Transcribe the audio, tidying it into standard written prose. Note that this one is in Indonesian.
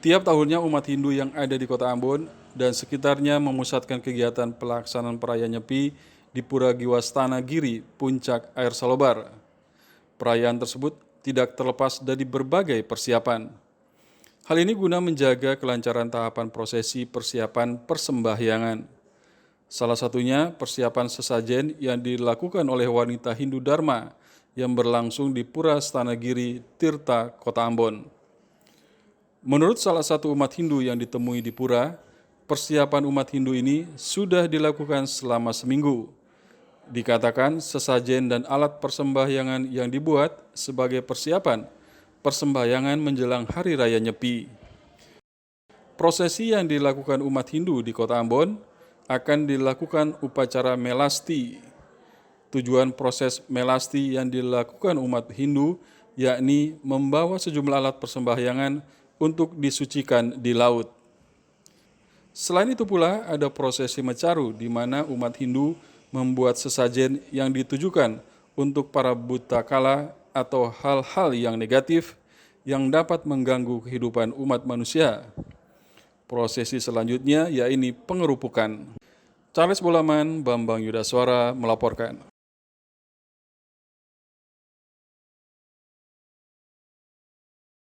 Tiap tahunnya umat Hindu yang ada di kota Ambon dan sekitarnya memusatkan kegiatan pelaksanaan perayaan Nyepi di Pura Giwastana Giri, Puncak Air Salobar. Perayaan tersebut tidak terlepas dari berbagai persiapan. Hal ini guna menjaga kelancaran tahapan prosesi persiapan persembahyangan. Salah satunya persiapan sesajen yang dilakukan oleh wanita Hindu Dharma yang berlangsung di Pura Stanagiri, Tirta, Kota Ambon. Menurut salah satu umat Hindu yang ditemui di pura, persiapan umat Hindu ini sudah dilakukan selama seminggu. Dikatakan sesajen dan alat persembahyangan yang dibuat sebagai persiapan persembahyangan menjelang Hari Raya Nyepi. Prosesi yang dilakukan umat Hindu di Kota Ambon akan dilakukan upacara melasti. Tujuan proses melasti yang dilakukan umat Hindu yakni membawa sejumlah alat persembahyangan untuk disucikan di laut. Selain itu pula ada prosesi mecaru di mana umat Hindu membuat sesajen yang ditujukan untuk para buta kala atau hal-hal yang negatif yang dapat mengganggu kehidupan umat manusia. Prosesi selanjutnya yakni pengerupukan. Charles Bolaman, Bambang Yudaswara melaporkan.